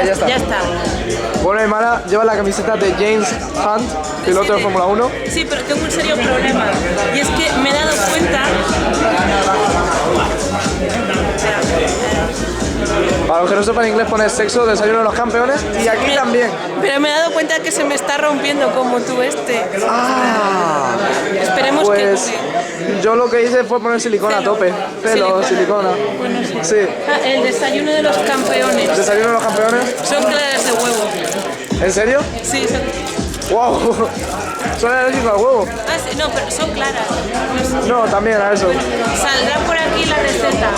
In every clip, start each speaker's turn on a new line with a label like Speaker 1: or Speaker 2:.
Speaker 1: Vale, ya está.
Speaker 2: Ya está.
Speaker 1: Bueno, Aymara lleva la camiseta de James Hunt, piloto de Fórmula 1.
Speaker 2: Sí, pero tengo un serio problema. Y es que me he dado cuenta...
Speaker 1: Para los que no sepan inglés pone sexo, desayuno de los campeones y aquí también.
Speaker 2: Pero me he dado cuenta que se me está rompiendo como tú este.
Speaker 1: Ah,
Speaker 2: Esperemos
Speaker 1: pues
Speaker 2: que...
Speaker 1: yo lo que hice fue poner silicona a tope. Pelo, silicona.
Speaker 2: Bueno, sí.
Speaker 1: Sí.
Speaker 2: Ah, el desayuno de los campeones.
Speaker 1: ¿Desayuno de los campeones?
Speaker 2: Son claras de huevo.
Speaker 1: ¿En serio?
Speaker 2: Sí, son...
Speaker 1: ¡Wow! ¿Son alérgicos al huevo?
Speaker 2: Ah, sí, no, pero son claras.
Speaker 1: No, también a eso.
Speaker 2: Saldrá por aquí la receta.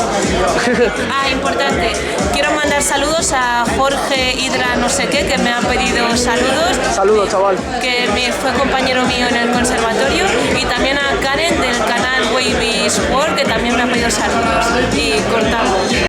Speaker 2: Ah, importante. Quiero mandar saludos a Jorge Hidra no sé qué, que me ha pedido saludos.
Speaker 1: Saludos, chaval.
Speaker 2: Que fue compañero mío en el conservatorio. Y también a Karen del canal Wavy's World, que también me ha pedido saludos. Y cortamos.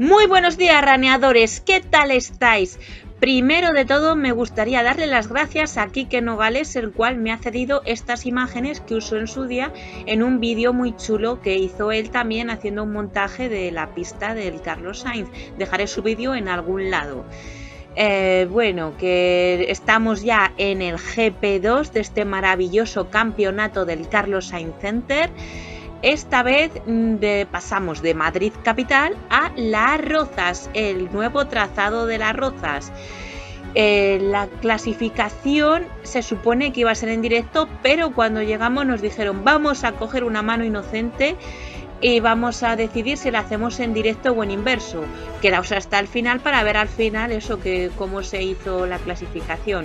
Speaker 3: Muy buenos días, raneadores, ¿qué tal estáis? Primero de todo me gustaría darle las gracias a Quique Nogales, el cual me ha cedido estas imágenes que usó en su día en un vídeo muy chulo que hizo él también haciendo un montaje de la pista del Carlos Sainz. Dejaré su vídeo en algún lado. Bueno, que estamos ya en el GP2 de este maravilloso campeonato del Carlos Sainz Center. Esta vez pasamos de Madrid capital a Las Rozas, el nuevo trazado de Las Rozas. La clasificación se supone que iba a ser en directo, pero cuando llegamos nos dijeron vamos a coger una mano inocente y vamos a decidir si la hacemos en directo o en inverso. Quedaos hasta el final para ver al final eso, que cómo se hizo la clasificación.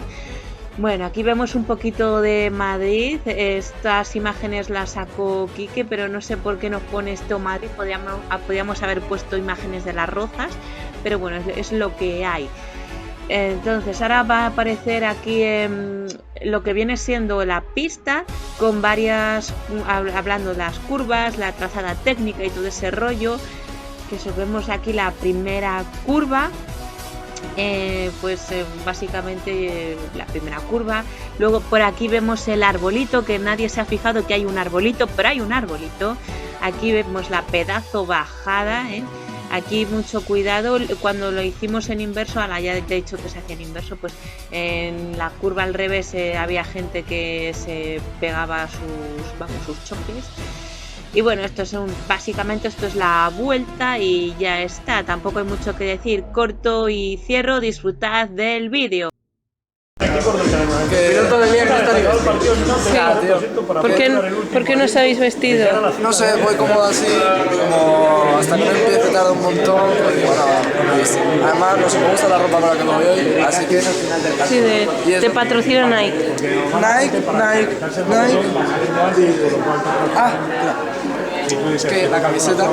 Speaker 3: Bueno, aquí vemos un poquito de Madrid. Estas imágenes las sacó Quique, pero no sé por qué nos pone esto Madrid. Podríamos haber puesto imágenes de Las Rozas, pero bueno, es lo que hay. Entonces ahora va a aparecer aquí lo que viene siendo la pista, con varias, hablando de las curvas, la trazada técnica y todo ese rollo. Que eso, vemos aquí la primera curva. Básicamente la primera curva. Luego por aquí vemos el arbolito, que nadie se ha fijado que hay un arbolito, pero hay un arbolito. Aquí vemos la pedazo bajada, Aquí mucho cuidado. Cuando lo hicimos en inverso, ahora ya te he dicho que se hacía en inverso, pues en la curva al revés había gente que se pegaba sus choques. Y bueno, básicamente esto es la vuelta y ya está. Tampoco hay mucho que decir. Corto y cierro. Disfrutad del vídeo.
Speaker 1: Piloto de mierda está nivel.
Speaker 2: ¿Por qué no os habéis vestido?
Speaker 1: No sé, voy como así, como hasta que no empiece tarda un montón. Y bueno, no me visto. Además, no sé, me gusta la ropa con la que me voy hoy, así que...
Speaker 2: Sí, te patrocina Nike.
Speaker 1: Nike. Ah, mira. Es que la camiseta...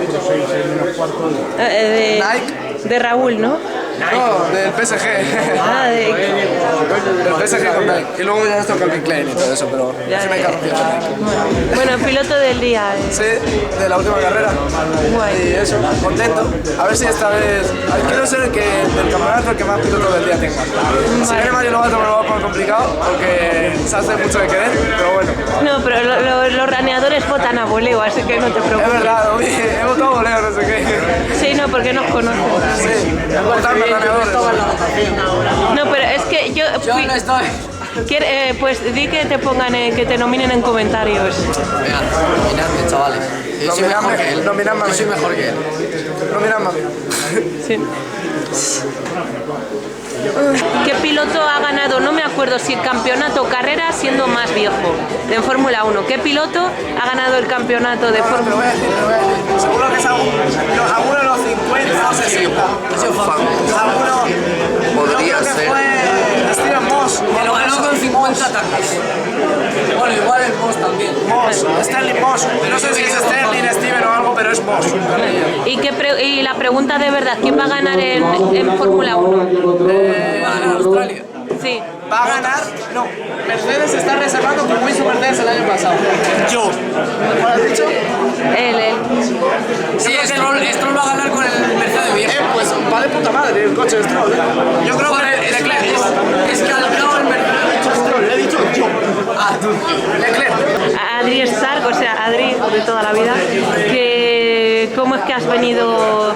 Speaker 2: De Raúl, ¿no?
Speaker 1: No, del PSG.
Speaker 3: Ah,
Speaker 1: Del PSG con Nike. Y luego ya esto Calvin Klein y todo eso, pero
Speaker 3: Ya,
Speaker 1: sí me encanta Nike.
Speaker 3: bueno, piloto del día.
Speaker 1: Sí, de la última carrera.
Speaker 3: Guay.
Speaker 1: Y eso, contento. A ver si esta vez. Quiero ser el que del campeonato el que más piloto del día tenga. Si viene Mario Lobato me lo va a poner complicado porque se hace mucho de querer, pero bueno.
Speaker 3: No, pero los raneadores votan a voleo, así que no te
Speaker 1: Es
Speaker 3: preocupes.
Speaker 1: verdad, he votado voleo, no sé qué.
Speaker 3: Sí, no, porque nos conocen.
Speaker 1: Sí, votando ganadores.
Speaker 3: No, pero es que yo fui...
Speaker 1: no estoy.
Speaker 3: Pues di que te pongan, que te nominen en comentarios.
Speaker 4: Venga, nominadme, chavales. Yo soy mejor que él.
Speaker 1: Nominadme a mí.
Speaker 4: Yo soy mejor que él.
Speaker 1: Nominadme a mí.
Speaker 3: Sí. ¿Qué piloto ha ganado? No me acuerdo si el campeonato o carrera siendo más viejo en Fórmula 1. ¿Qué piloto ha ganado el campeonato de
Speaker 1: Te lo
Speaker 3: Fórmula
Speaker 1: voy a decir, te lo voy a decir. Seguro que es alguno de los 50 o 60.
Speaker 4: Yo soy fan.
Speaker 1: Alguno.
Speaker 4: Podría
Speaker 1: Yo creo que
Speaker 4: ser.
Speaker 1: fue Steven Moss.
Speaker 4: Me lo ganó con 50 ataques. Bueno, igual el Moss también.
Speaker 1: Moss, Sterling Moss. No sé si es Sterling, Steven o algo, pero es Moss.
Speaker 3: y la pregunta de verdad, ¿quién va a ganar en Fórmula 1?
Speaker 4: Va a ganar Australia.
Speaker 3: Sí.
Speaker 1: Va a ganar. No. Mercedes está reservando como hizo Mercedes el año pasado.
Speaker 4: Yo.
Speaker 1: ¿Cuál has dicho?
Speaker 3: Él.
Speaker 4: Sí, Stroll va a ganar con el Mercedes viejo.
Speaker 1: Pues va de puta madre el coche de Stroll. Yo creo que Leclerc.
Speaker 4: Es que al cabo el Mercedes.
Speaker 1: Stroll, le he dicho yo.
Speaker 4: Ah, tú.
Speaker 1: Leclerc.
Speaker 3: Adri Stark, o sea, Adri de toda la vida, ¿cómo es que has venido?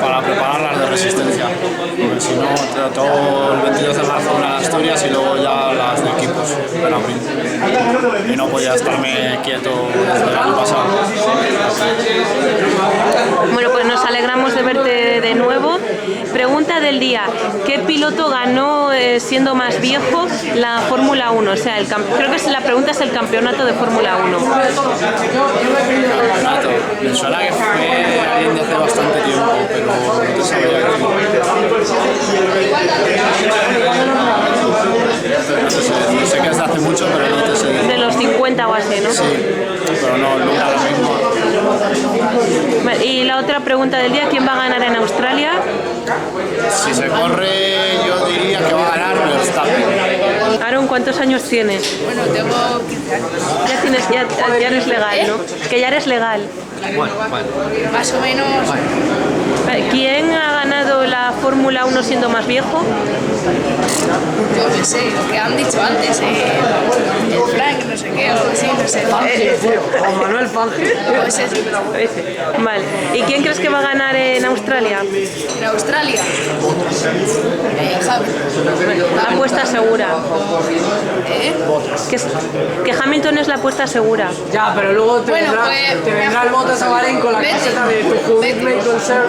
Speaker 5: Para preparar las de resistencia, porque si no, todo el 22 de marzo una de Asturias y luego ya las de equipos en abril. Y no podía estarme quieto desde el año pasado.
Speaker 3: Bueno, pues nos alegramos de verte de nuevo. Pregunta del día, ¿qué piloto ganó siendo más viejo la Fórmula 1? O sea, creo que la pregunta es el campeonato de Fórmula 1.
Speaker 5: Campeonato. Me suena que fue alguien de hace bastante tiempo, pero no te sabría decir. No sé que es de hace mucho, pero no te sé decir.
Speaker 3: De los 50 o así, ¿no?
Speaker 5: Sí, pero no, nunca lo mismo.
Speaker 3: Y la otra pregunta del día, ¿quién va a ganar en Australia?
Speaker 5: Si se corre, yo diría que va a ganar Verstappen.
Speaker 3: Aaron, ¿cuántos años tienes?
Speaker 6: Bueno, tengo 15 años.
Speaker 3: Ya eres legal, ¿no? Que ya eres legal.
Speaker 6: Más o menos.
Speaker 3: ¿Quién ha ganado la Fórmula 1 siendo más viejo?
Speaker 6: Yo qué sé, lo que han dicho antes, el Frank, no sé qué, o algo así, no sé.
Speaker 4: Juan Manuel Fangel.
Speaker 6: Pues es
Speaker 3: Ese. Vale. ¿Y quién crees que va a ganar en Australia?
Speaker 6: en Australia. Javi.
Speaker 3: La apuesta segura.
Speaker 6: ¿Eh?
Speaker 3: Que Hamilton es la apuesta segura.
Speaker 4: Ya, pero luego te
Speaker 6: Bueno,
Speaker 4: vendrá,
Speaker 6: pues,
Speaker 4: te vendrá el Bottas a Bahrein con la
Speaker 6: Vettel.
Speaker 4: caseta de tu jubilate concert.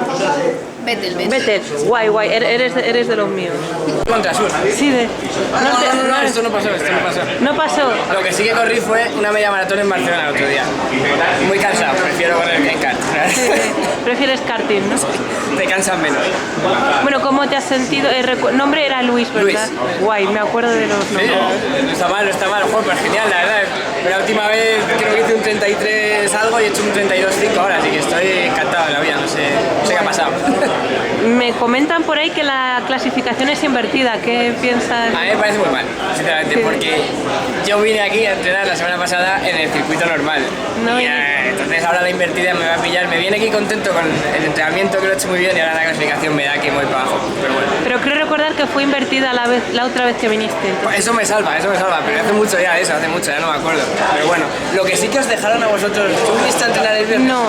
Speaker 6: Vettel.
Speaker 3: Vete, guay, eres de los míos.
Speaker 7: Contra Sur.
Speaker 3: Sí,
Speaker 7: No, esto no pasó.
Speaker 3: no pasó.
Speaker 7: Lo que sí que corrí fue una media maratón en Barcelona el otro día. Muy cansado, prefiero correr que en kart.
Speaker 3: Prefieres karting, ¿no?
Speaker 7: Te cansan menos.
Speaker 3: Bueno, ¿cómo te has sentido? Nombre era Luis, ¿verdad? Guay, me acuerdo de los
Speaker 7: Sí,
Speaker 3: nombres.
Speaker 7: no está mal, joder, pues genial, la verdad. La última vez creo que hice un 33 algo y he hecho un 32.5 ahora, así que estoy encantado de la vida, no sé qué ha pasado.
Speaker 3: Me comentan por ahí que la clasificación es invertida. ¿Qué piensas?
Speaker 7: A mí me parece muy mal, sinceramente,
Speaker 3: Sí.
Speaker 7: porque yo vine aquí a entrenar la semana pasada en el circuito normal.
Speaker 3: No,
Speaker 7: Y, entonces ahora la invertida me va a pillar. Me viene aquí contento con el entrenamiento que lo he hecho muy bien y ahora la clasificación me da que voy para abajo. Pero bueno,
Speaker 3: Pero creo recordar que fue invertida la otra vez que viniste.
Speaker 7: pues eso me salva, pero hace mucho ya eso, ya no me acuerdo. Pero bueno, lo que sí que os dejaron a vosotros, ¿tú viniste a entrenar el viernes?
Speaker 3: No.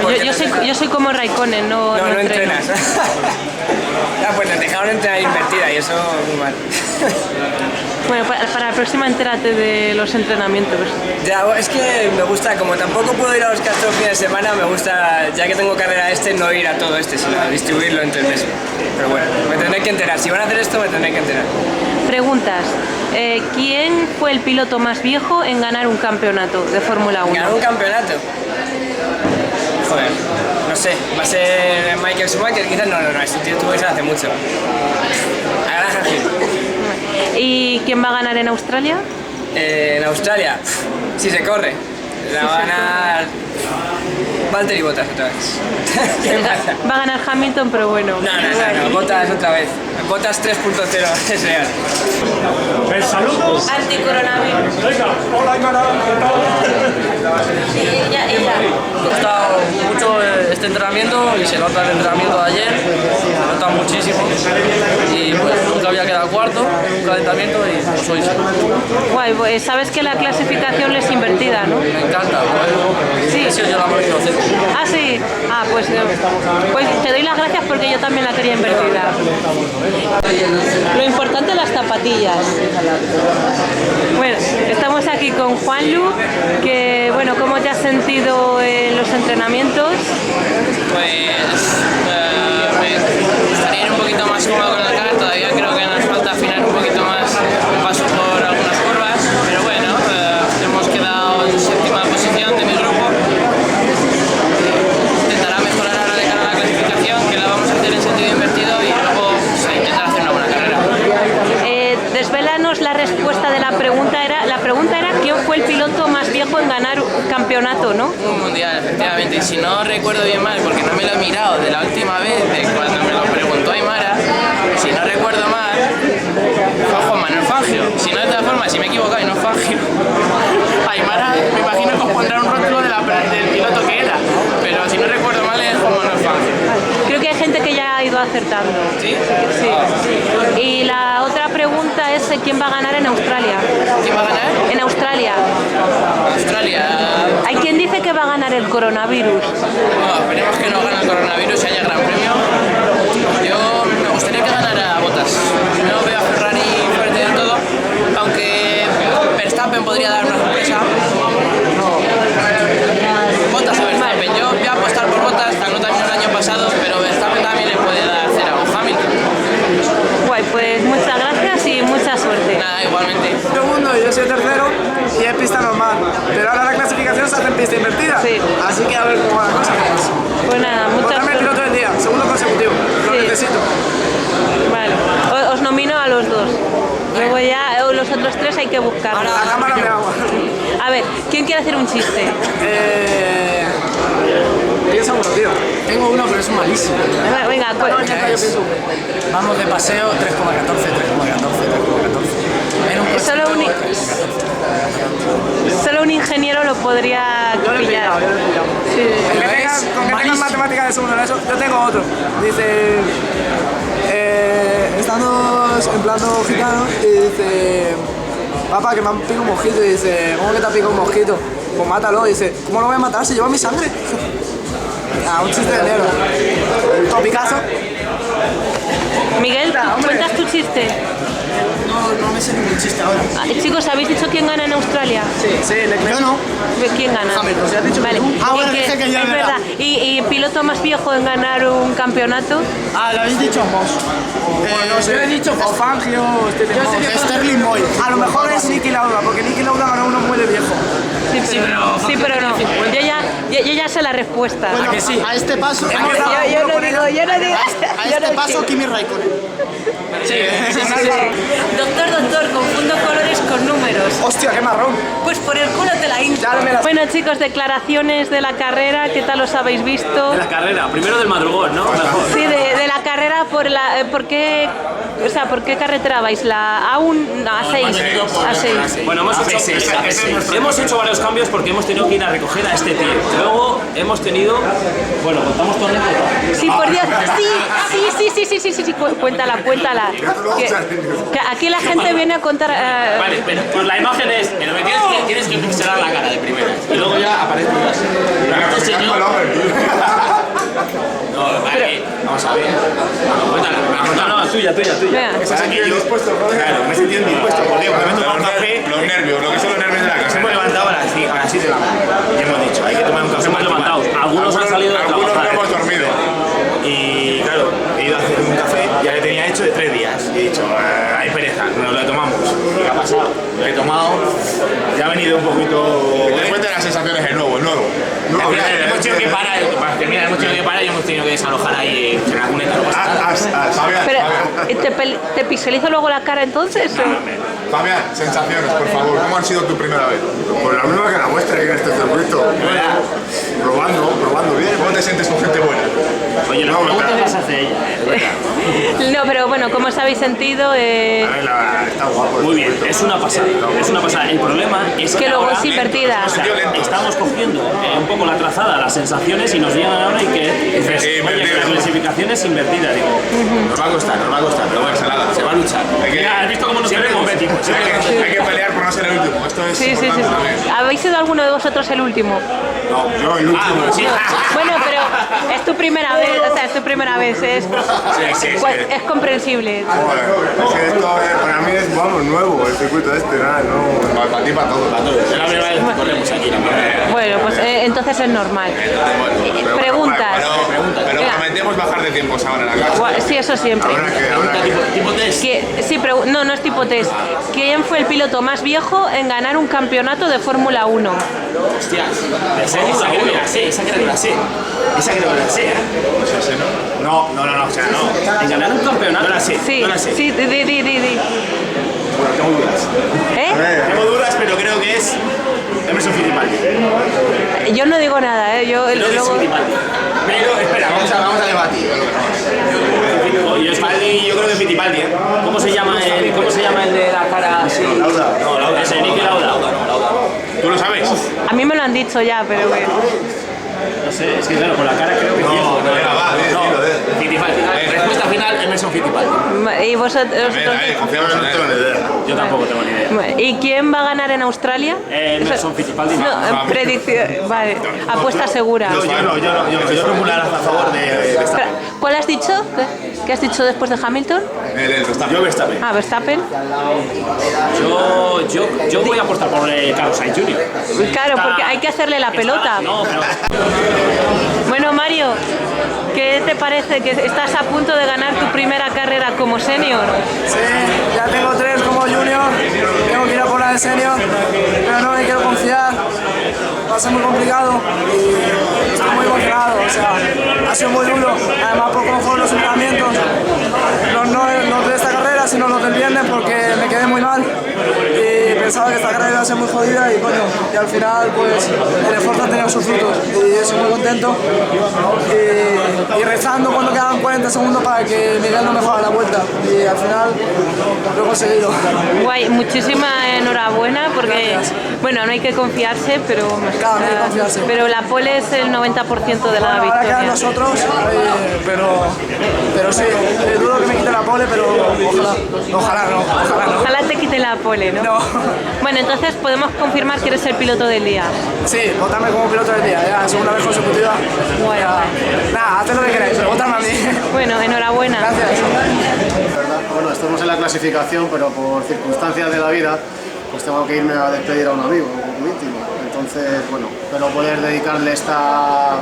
Speaker 7: ¿Por qué
Speaker 3: Yo soy como Raikkonen, no
Speaker 7: No
Speaker 3: entreno.
Speaker 7: entrenas. Ya, pues nos dejaron entrenar invertida y eso muy mal.
Speaker 3: Bueno, para la próxima entérate de los entrenamientos.
Speaker 7: Ya, es que me gusta, como tampoco puedo ir a los Castro fin de semana, me gusta, ya que tengo carrera no ir a todo sino distribuirlo entre el mes. Pero bueno, me tendré que enterar. Si van a hacer esto, me tendré que enterar.
Speaker 3: Preguntas. ¿Quién fue el piloto más viejo en ganar un campeonato de Fórmula 1?
Speaker 7: ¿Ganar un campeonato? Joder, no sé, va a ser Michael Schumacher, quizás no, este tío tuvo que ser hace mucho. A Graham Hill.
Speaker 3: ¿Y quién va a ganar en Australia?
Speaker 7: En Australia, si se corre. La va a ganar Valtteri Bottas otra vez. ¿Qué pasa?
Speaker 2: Va a ganar Hamilton, pero bueno.
Speaker 7: No, Bottas otra vez. Bottas 3.0 es real.
Speaker 5: Saludos.
Speaker 2: Anticoronavirus.
Speaker 5: Hola, Aymara.
Speaker 2: Ella.
Speaker 8: Me ha gustado mucho este entrenamiento y se nota el entrenamiento de ayer, se nota muchísimo y pues nunca había quedado cuarto, un calentamiento y pues hoy sí.
Speaker 2: Guay, pues sabes que la clasificación es invertida, ¿no?
Speaker 8: Me encanta, pues,
Speaker 2: Sí.
Speaker 8: he sido yo la más inocente.
Speaker 2: Ah, sí. Ah, pues te doy las gracias porque yo también la quería invertida. Lo importante las zapatillas. Bueno, estamos aquí con Juanlu, que bueno, ¿cómo te has sentido en los entrenamientos?
Speaker 9: Pues me gustaría ir un poquito más cómodo con el car, todavía creo que nos falta afinar un poquito más el paso por algunas curvas, pero bueno, hemos quedado en séptima posición de mi grupo. Intentará mejorar ahora de cara a la clasificación, que la vamos a hacer en sentido invertido y luego pues, intentar hacer una buena carrera.
Speaker 2: Desvélanos la respuesta de la pregunta. La pregunta era ¿quién fue el piloto más viejo en ganar un campeonato, no?
Speaker 9: Un mundial, efectivamente, y si no recuerdo bien mal, porque no me lo he mirado de la última vez, de cuando me lo preguntó Aymara, si no recuerdo mal, fue Juan Manuel Fangio. Si no, de todas formas, si me he equivocado y no es Fangio, Aymara, me imagino que os pondrá un rótulo del piloto que era, pero si no recuerdo mal es Juan Manuel Fangio.
Speaker 2: Creo que hay gente que ya ha ido acertando.
Speaker 9: ¿Sí?
Speaker 2: Sí. Y la otra pregunta es ¿quién va a ganar en Australia?
Speaker 9: ¿Quién va a ganar?
Speaker 2: En Australia.
Speaker 9: Australia.
Speaker 2: Hay quien dice que va a ganar el coronavirus.
Speaker 9: Oh, esperemos que no gane el coronavirus y haya gran premio. Yo me gustaría que ganara Bottas. No veo a Ferrari fuerte del todo, aunque Verstappen podría dar una sorpresa. Bottas a Verstappen. Yo voy a apostar por Bottas, ganó también el año pasado, pero Verstappen también le puede dar cera o Hamilton.
Speaker 2: Guay, pues muchas gracias y mucha suerte.
Speaker 9: Nada, igualmente.
Speaker 1: Segundo, yo soy tercero y es pista normal. Pero ahora la clasificación se hace en pista invertida.
Speaker 2: Sí.
Speaker 1: Así que a ver cómo va la cosa.
Speaker 2: Pues nada, muchas
Speaker 1: Votarme el piloto del día, segundo consecutivo. Lo
Speaker 2: Sí.
Speaker 1: necesito.
Speaker 2: Vale, os nomino a los dos. Luego ya los otros tres hay que buscarlos.
Speaker 1: La cámara me agua.
Speaker 2: A ver, ¿quién quiere hacer un chiste?
Speaker 1: Piensa uno, tío.
Speaker 4: Tengo uno, pero es malísimo.
Speaker 2: Venga,
Speaker 4: Vamos de paseo 3,14. En un coche
Speaker 2: solo un ingeniero lo podría
Speaker 1: Yo lo he
Speaker 2: pillar.
Speaker 1: pillado,
Speaker 2: Sí.
Speaker 1: Con que tengas matemáticas de segundo de eso, yo tengo otro. Dice, estamos en plano gitano y dice, papá, que me han picado un mosquito. Y dice, ¿cómo que te ha picado un mosquito? Pues mátalo. Y dice, ¿cómo lo voy a matar si lleva mi sangre? Ah, un chiste de negro. Topicazo.
Speaker 2: Miguel, ¿cuentas tu chiste?
Speaker 4: No me sé ningún chiste ahora.
Speaker 2: Ah, chicos, ¿habéis dicho quién gana en Australia?
Speaker 1: Sí,
Speaker 4: Yo no.
Speaker 2: ¿Quién gana?
Speaker 4: Hamilton, ¿sí has dicho?
Speaker 2: Vale.
Speaker 4: Ah, bueno,
Speaker 2: ¿Y
Speaker 4: dije que ya
Speaker 2: es
Speaker 4: era.
Speaker 2: verdad. ¿Y piloto más viejo en ganar un campeonato?
Speaker 4: Ah, lo habéis dicho vos.
Speaker 1: No sé,
Speaker 4: Yo he dicho
Speaker 1: o Fangio, o
Speaker 4: Sterling Moy.
Speaker 1: a lo mejor es Niki Lauda, porque Niki Lauda ganó uno muy de viejo.
Speaker 2: Sí, pero no. Yo ya sé la respuesta.
Speaker 4: Bueno, a este paso.
Speaker 2: yo no digo.
Speaker 4: A este paso, Kimi Raikkonen.
Speaker 2: Doctor, confundo colores con números.
Speaker 1: Hostia, qué marrón.
Speaker 2: Pues por el culo te la hincho.
Speaker 1: Ya me la...
Speaker 2: Bueno, chicos, declaraciones de la carrera, ¿qué tal os habéis visto?
Speaker 10: La carrera, primero del madrugón, ¿no? Mejor.
Speaker 2: Sí, de la carrera, ¿por qué carretera vais? ¿La A1, no, A6? A6.
Speaker 10: Bueno, hemos hecho varios cambios porque hemos tenido que ir a recoger a este tío. Luego hemos tenido... Bueno, contamos tu anécdota.
Speaker 2: Sí, por Dios, sí, cuéntala. Que aquí la gente viene a contar...
Speaker 10: Vale, pero pues la imagen es... Pero tienes que pixelar la cara de primera. Y luego ya aparece este señor... No, vale, vamos a ver. Cuéntala. No, tuya.
Speaker 2: Venga.
Speaker 11: Claro, me he sentido indispuesto, por Dios, cuando me he tomado un café. Los nervios, lo que son los nervios de la casa. Nos hemos levantado a las 7 de la mañana y hemos dicho, hay que tomar un café.
Speaker 10: Nos hemos levantado, algunos han salido de
Speaker 11: algunos
Speaker 10: trabajar.
Speaker 11: no hemos dormido. Y claro, he ido a hacer un café, ya le tenía hecho de 3 días. Y he dicho, hay pereza, nos lo tomamos. ¿Y qué ha pasado? Lo he tomado, ya ha venido un poquito... Después de las sensaciones, el nuevo.
Speaker 10: Hemos tenido que parar, y hemos tenido que desalojar ahí en la cuneta.
Speaker 2: Pero, ¿te pixelizo luego la cara entonces?
Speaker 10: No,
Speaker 11: Fabián, sensaciones, por favor, ¿cómo han sido tu primera vez?
Speaker 12: Pues la misma que la vuestra en este circuito. Probando bien.
Speaker 11: ¿Cómo te sientes con gente buena?
Speaker 10: Oye, no, ¿cómo te vas a hacer ella?
Speaker 2: No, pero bueno, ¿cómo os habéis sentido?
Speaker 12: Está guapo.
Speaker 10: Muy bien, es una pasada. Es una pasada. El problema es
Speaker 2: que luego
Speaker 10: ahora,
Speaker 2: es invertida.
Speaker 10: O sea, estamos cogiendo un poco la trazada, las sensaciones y nos llegan ahora y que la clasificación es invertida, digo.
Speaker 11: Nos va a costar, pero bueno, se va a luchar.
Speaker 10: ¿Has visto cómo nos competimos?
Speaker 11: Hay que pelear por no ser el último. Esto es importante también.
Speaker 2: ¿Habéis sido alguno de vosotros el último?
Speaker 11: No, yo el último.
Speaker 2: Bueno, pero es tu primera vez, es comprensible.
Speaker 12: Joder, es que esto para mí es, vamos, nuevo, el circuito nada, no.
Speaker 11: Para ti, para todo. Es la primera vez que corremos aquí.
Speaker 2: Bueno, pues entonces es normal. Preguntas.
Speaker 11: Pero prometemos bajar de tiempos ahora en la casa.
Speaker 2: Sí, eso siempre.
Speaker 10: ¿Tipo test?
Speaker 2: Sí, pero no es tipo test. ¿Quién fue el piloto más viejo en ganar un campeonato de Fórmula 1?
Speaker 10: Hostias, esa creo que la sé. Esa creo que la sé. No, o sea, no. En ganar un campeonato no la sé.
Speaker 2: Sí, sí, di.
Speaker 10: Bueno, tengo dudas. Tengo dudas, pero creo que es Emerson Fittipaldi.
Speaker 2: Yo no digo nada,
Speaker 10: Creo que es Fittipaldi. Pero, espera, vamos a debatir. Yo creo que es Fittipaldi, ¿eh? ¿Cómo se llama el de la cara así?
Speaker 12: Lauda.
Speaker 10: No, Lauda. Ese Niki Lauda. ¿Tú lo sabes?
Speaker 2: A mí me lo han dicho ya, pero bueno.
Speaker 10: No sé, es que claro, con la cara creo que es viejo. No, Fittipaldi. Respuesta final, Emerson Fittipaldi.
Speaker 2: ¿Y vosotros?
Speaker 11: Confiamos en él.
Speaker 10: Yo tampoco tengo ni idea.
Speaker 2: ¿Y quién va a ganar en Australia?
Speaker 10: Emerson Fittipaldi.
Speaker 2: No, predicción. Vale, apuesta segura.
Speaker 10: Yo formular a favor de Verstappen.
Speaker 2: ¿Cuál has dicho? ¿Qué has dicho después de Hamilton?
Speaker 10: Yo Verstappen.
Speaker 2: Ah, Verstappen.
Speaker 10: Yo voy a apostar por Carlos Sainz Jr.
Speaker 2: Claro, porque hay que hacerle la pelota. Bueno, Mario, ¿qué te parece que estás a punto de ganar tu primera carrera como senior?
Speaker 1: Sí, ya tengo 3 como junior, tengo que ir a por la de senior, pero no me quiero confiar, va a ser muy complicado y estoy muy emocionado, o sea, ha sido muy duro, además por cómo fueron los entrenamientos, no de esta carrera, sino los del viernes porque me quedé muy mal y pensaba que esta carrera iba a ser muy jodida y coño, y al final pues el esfuerzo ha tenido sus frutos y estoy muy contento y rezando cuando quedaban 40 segundos para que Miguel no me juegue la vuelta y al final lo he conseguido.
Speaker 2: Guay, muchísima enhorabuena porque, bueno, no hay que confiarse, pero
Speaker 1: claro, no hay que confiarse.
Speaker 2: Pero la pole es el 90% de la victoria.
Speaker 1: Ahora quedan nosotros, pero sí, dudo que me quite la pole, pero ojalá no.
Speaker 2: Ojalá te quite la pole, ¿no?
Speaker 1: No.
Speaker 2: Bueno, entonces podemos confirmar que eres el piloto del día.
Speaker 1: Sí, votadme como piloto del día, ya, segunda vez consecutiva.
Speaker 2: Bueno.
Speaker 1: Nada, haced lo que queráis, pero votadme a mí.
Speaker 2: Bueno, enhorabuena.
Speaker 1: Gracias.
Speaker 13: Bueno, estamos en la clasificación, pero por circunstancias de la vida, pues tengo que irme a despedir a un amigo muy íntimo. Entonces, bueno, espero poder dedicarle esta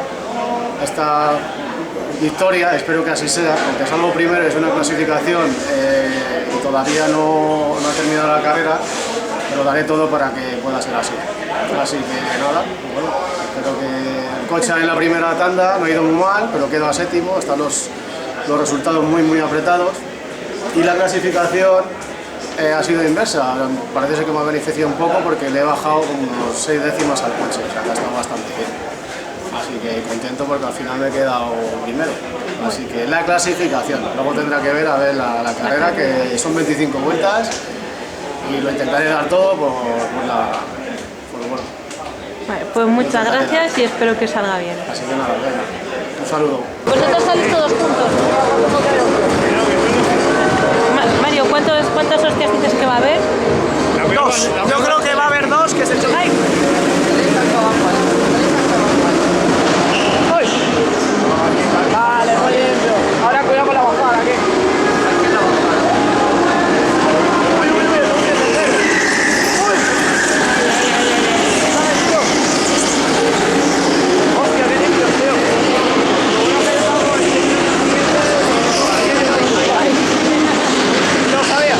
Speaker 13: victoria, espero que así sea, aunque salgo primero, es una clasificación y todavía no ha terminado la carrera, pero daré todo para que pueda ser así. Así que nada, bueno, espero que el coche en la primera tanda no ha ido muy mal, pero quedo a séptimo, están los resultados muy apretados y la clasificación ha sido inversa, parece ser que me ha beneficiado un poco porque le he bajado unos 6 décimas al coche, o sea que ha estado bastante bien. Así que contento porque al final me he quedado primero. Así que la clasificación, luego tendrá que ver la carrera, que son 25 vueltas y lo intentaré dar todo por bueno.
Speaker 2: Vale, pues muchas gracias y espero que salga bien.
Speaker 13: Así que nada, venga, un saludo.
Speaker 2: ¿Vosotros salís todos juntos? Mario, ¿cuántas hostias dices que va a haber?
Speaker 1: 2. Yo creo que va a haber 2 que se chocan. Vale, muy limpio. Ahora cuidado con la bajada aquí. Hostia, qué limpio, tío. No sabía.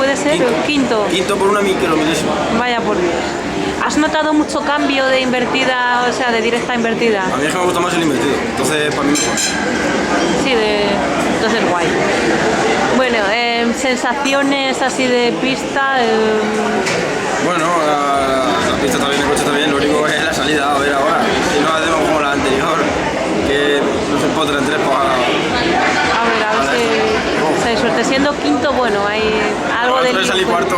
Speaker 2: puede ser? Quinto.
Speaker 14: Quinto por una milísima.
Speaker 2: Vaya por Dios. ¿Has notado mucho cambio de invertida, o sea, de directa a invertida?
Speaker 14: A mí es que me gusta más el invertido, entonces para mí mejor.
Speaker 2: Sí, entonces guay. Bueno, sensaciones así de pista.
Speaker 14: Bueno, la pista está bien, el coche está bien, lo único es la salida, a ver ahora. Si no hacemos como la anterior, que no se potra en tres para...
Speaker 2: A ver si hay suerte. Siendo quinto, bueno, hay algo de lío.
Speaker 14: Salir cuarto.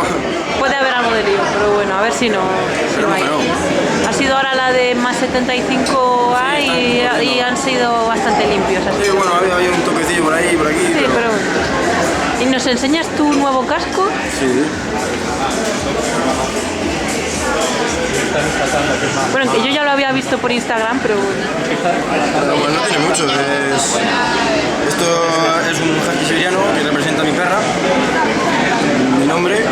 Speaker 2: Puede haber algo de lío, pero bueno, a ver si no hay. Ha sido ahora la de más 75A y han sido bastante limpios. Así.
Speaker 14: Sí, bueno, había un toquecillo por ahí y por aquí.
Speaker 2: Sí, pero... ¿Y nos enseñas tu nuevo casco?
Speaker 14: Sí.
Speaker 2: Bueno, que yo ya lo había visto por Instagram, pero bueno.
Speaker 14: Bueno, no tiene mucho. Esto es un husky siberiano que representa a mi perra. Mi nombre.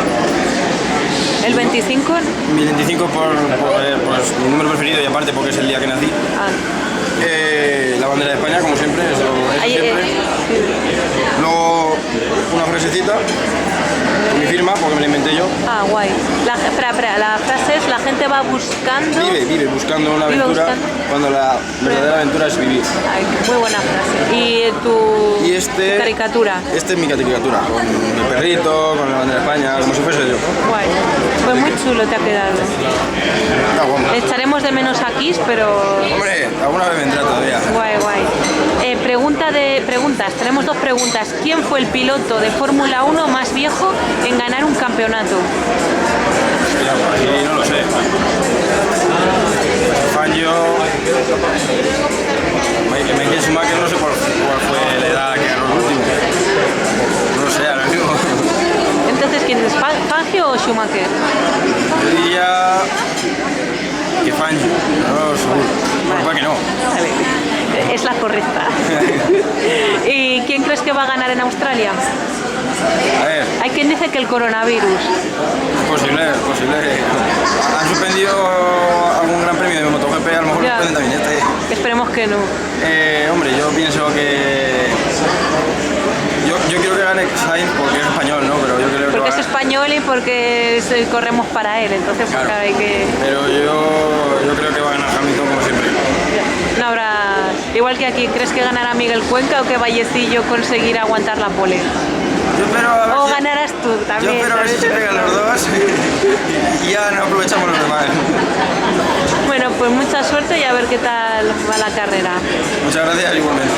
Speaker 2: ¿El 25?
Speaker 14: Mi 25 por mi número preferido y aparte porque es el día que nací. La bandera de España, como siempre, eso siempre. Luego una frasecita, mi firma, porque me la inventé yo.
Speaker 2: Ah, guay. Espera, la frase es: la gente va buscando...
Speaker 14: Vive buscando una aventura, cuando la verdadera aventura es vivir.
Speaker 2: Ay, muy buena frase. ¿Y tu caricatura?
Speaker 14: Este es mi caricatura, con mi perrito, con la bandera de España, como si fuese yo.
Speaker 2: Guay. Pues muy chulo te ha quedado.
Speaker 14: Está guapo.
Speaker 2: Echaremos de menos a Kiss, pero...
Speaker 14: Hombre, alguna vez vendrá todavía.
Speaker 2: Guay. Preguntas. Tenemos dos preguntas. ¿Quién fue el piloto de Fórmula 1 más viejo en ganar un campeonato?
Speaker 14: Hostia, por aquí no lo sé. Fangio... Michael Schumacher, no sé cuál fue la edad que ganó el último. No sé, ahora mismo.
Speaker 2: Entonces, ¿quién es? ¿Fangio o Schumacher?
Speaker 14: Yo diría que Fangio, no seguro. Bueno, para que no.
Speaker 2: Vale. Es la correcta. ¿Y quién crees que va a ganar en Australia?
Speaker 14: A ver.
Speaker 2: Hay quien dice que el coronavirus.
Speaker 14: Posible. Han suspendido algún gran premio de MotoGP, a lo mejor lo suspenden también este.
Speaker 2: Esperemos que no.
Speaker 14: Hombre, yo pienso que... Yo quiero que gane Sainz porque es español, ¿no? Pero yo creo que
Speaker 2: porque es español y porque corremos para él, entonces pues, claro, hay que...
Speaker 14: Pero yo creo que va a ganar Hamilton como siempre.
Speaker 2: No habrá... Igual que aquí, ¿crees que ganará Miguel Cuenca o que Vallecillo conseguirá aguantar la pole?
Speaker 14: Yo espero a ver
Speaker 2: o ganarás tú también.
Speaker 14: Yo espero a ver si se pegan los dos y ya no aprovechamos los demás.
Speaker 2: Bueno, pues mucha suerte y a ver qué tal va la carrera.
Speaker 14: Muchas gracias, igualmente.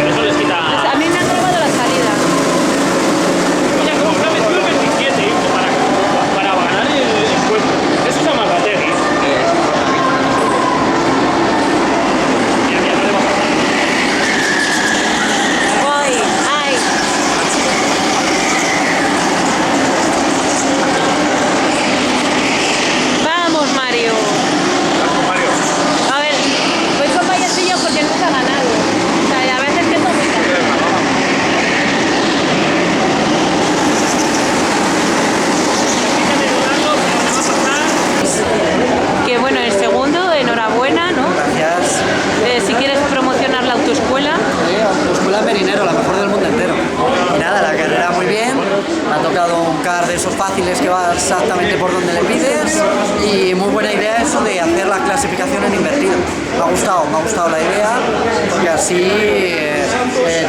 Speaker 2: A mí me han grabado la salida.
Speaker 10: Mira, como se ha metido el 27 para ganar el encuentro. Eso se llama Gategui. Mira, no le va a pasar.
Speaker 2: Voy, ay. Vamos, Mario. A ver, voy con Vallecillo porque nunca ha ganado. O sea, y a veces que todo que bueno, el segundo, enhorabuena, ¿no?
Speaker 15: Gracias.
Speaker 2: Si quieres promocionar la autoescuela.
Speaker 15: Autoescuela Merinero, la mejor del mundo entero. Y nada, la carrera muy bien. Me ha tocado un car de esos fáciles que va exactamente por donde le pides. Y muy buena idea eso de hacer la clasificación en invertido. Me ha gustado la idea, porque así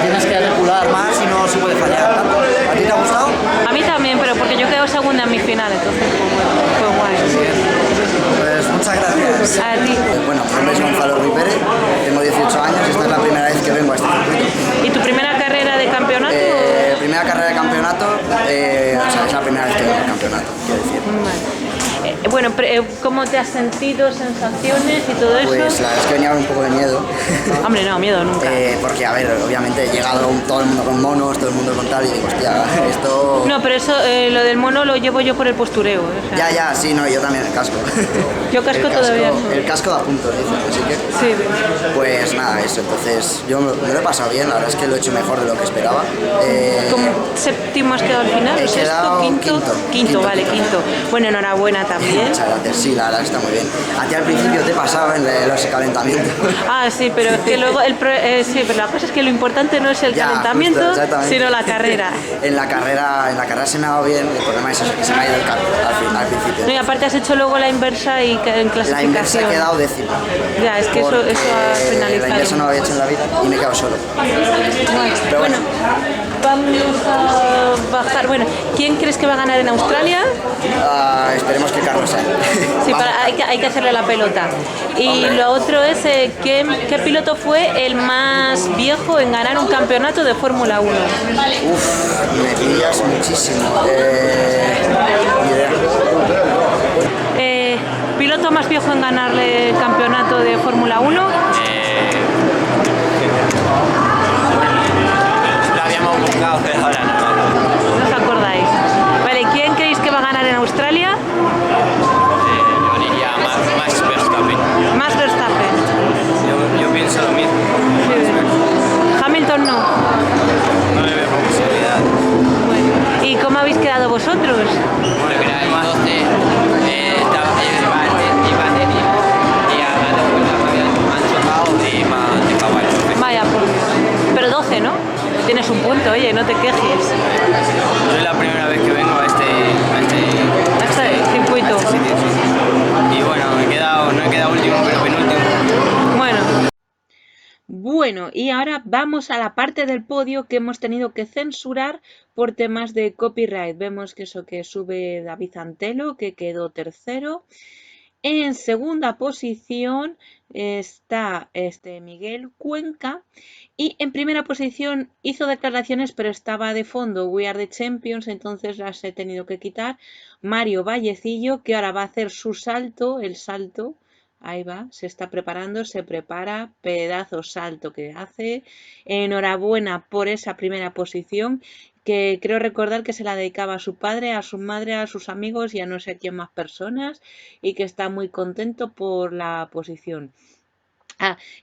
Speaker 15: tienes que regular más y no se puede fallar tanto. ¿A ti te ha gustado?
Speaker 2: A mí también, pero porque yo quedo segunda en mi final, entonces fue guay.
Speaker 15: Pues muchas gracias.
Speaker 2: A ti.
Speaker 15: Bueno, mi nombre es Gonzalo Ruiz Pérez, tengo 18 años y esta es la primera vez que vengo a este circuito.
Speaker 2: ¿Y tu primera carrera de campeonato?
Speaker 15: Primera carrera de campeonato, o sea, es la primera vez que vengo al campeonato, quiero decir.
Speaker 2: bueno, ¿cómo te has sentido, sensaciones y todo eso?
Speaker 15: Pues la verdad es que venía con un poco de miedo.
Speaker 2: Hombre, no, miedo nunca.
Speaker 15: Porque, a ver, obviamente he llegado todo el mundo con monos, todo el mundo con tal, y digo, hostia, esto...
Speaker 2: No, pero eso, lo del mono lo llevo yo por el postureo. O sea.
Speaker 15: Ya, sí, no, yo también el casco.
Speaker 2: Yo casco todavía no.
Speaker 15: El casco da puntos, dicen, así que...
Speaker 2: Sí.
Speaker 15: Pues nada, eso, entonces yo me lo he pasado bien, la verdad es que lo he hecho mejor de lo que esperaba.
Speaker 2: ¿Cómo séptimo has quedado al final?
Speaker 15: He quedado
Speaker 2: quinto, vale, quinto. Bueno, enhorabuena también.
Speaker 15: Muchas gracias, sí, la verdad que está muy bien. A ti al principio te pasaba en los calentamientos.
Speaker 2: Ah, sí, pero es que luego, sí, pero la cosa es que lo importante no es el calentamiento,
Speaker 15: justo,
Speaker 2: sino la carrera.
Speaker 15: En la carrera se me ha dado bien, el problema es eso, que se me ha ido el carro al principio.
Speaker 2: No, y aparte has hecho luego la inversa y en clasificación.
Speaker 15: La inversa he quedado décimo.
Speaker 2: Ya, es que eso ha penalizado.
Speaker 15: La inversa no lo había hecho en la vida y me he quedado solo.
Speaker 2: Bueno, vamos a bajar. Bueno, ¿quién crees que va a ganar en Australia?
Speaker 15: Esperemos que Carlos Sainz.
Speaker 2: Sí, hay que hacerle la pelota. Y lo otro es, ¿qué piloto fue el más viejo en ganar un campeonato de Fórmula 1?
Speaker 15: Uf, me pillas muchísimo.
Speaker 2: ¿Piloto más viejo en ganarle el campeonato de Fórmula 1?
Speaker 9: Lo habíamos buscado, pero ahora no.
Speaker 2: ¿No os acordáis? Vale, ¿quién creéis que va a ganar en Australia?
Speaker 9: Yo diría Max Verstappen.
Speaker 2: Max Verstappen.
Speaker 9: Yo pienso lo mismo.
Speaker 2: Sí. Hamilton no.
Speaker 9: No le veo posibilidad.
Speaker 2: Bueno, ¿y cómo habéis quedado vosotros?
Speaker 9: Bueno, que era el 12,
Speaker 2: Vaya, pues, pero 12, ¿no? Tienes un punto, oye, no te quejes.
Speaker 9: Yo es la primera vez que vengo a este
Speaker 2: circuito.
Speaker 9: Y bueno, no he quedado último, pero penúltimo.
Speaker 3: Bueno, y ahora vamos a la parte del podio que hemos tenido que censurar por temas de copyright. Vemos que sube David Antelo, que quedó tercero. En segunda posición está Miguel Cuenca y en primera posición hizo declaraciones pero estaba de fondo We Are the Champions, entonces las he tenido que quitar. Mario Vallecillo, que ahora va a hacer su salto, el salto, ahí va, se está preparando, se prepara, pedazo salto que hace. Enhorabuena por esa primera posición, que creo recordar que se la dedicaba a su padre, a su madre, a sus amigos y a no sé quién más personas, y que está muy contento por la posición.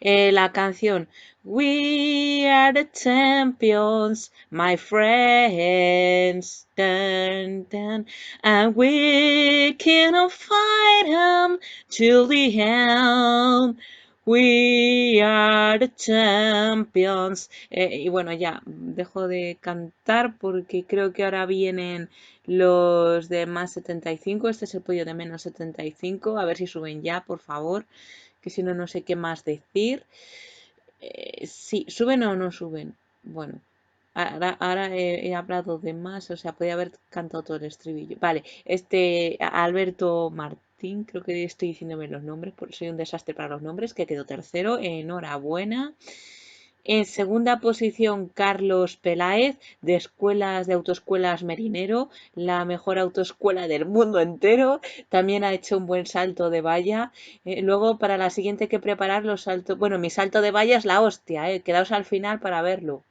Speaker 3: La canción We are the champions, my friends, dun, dun, and we cannot fight them till the end. We are the champions. Y bueno, ya dejo de cantar porque creo que ahora vienen los de más 75. Este es el podio de menos 75. A ver si suben ya, por favor, que si no, no sé qué más decir. Sí, ¿suben o no suben? Bueno, ahora he hablado de más, o sea, podía haber cantado todo el estribillo. Vale, Alberto Martín, creo que estoy diciéndome los nombres, porque soy un desastre para los nombres, que quedó tercero, enhorabuena. En segunda posición, Carlos Peláez, de autoescuelas Merinero, la mejor autoescuela del mundo entero. También ha hecho un buen salto de valla. Luego, para la siguiente hay que preparar los saltos. Bueno, mi salto de valla es la hostia, quedaos al final para verlo.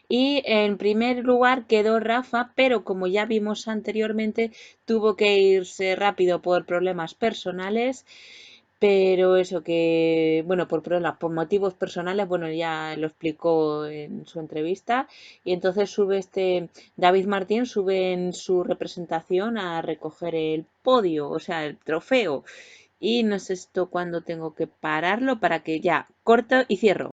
Speaker 3: Y en primer lugar quedó Rafa, pero como ya vimos anteriormente, tuvo que irse rápido por problemas personales. Pero eso que, bueno, por motivos personales, bueno, ya lo explicó en su entrevista. Y entonces David Martín sube en su representación a recoger el podio, o sea, el trofeo. Y no sé cuándo tengo que pararlo para que ya corto y cierro.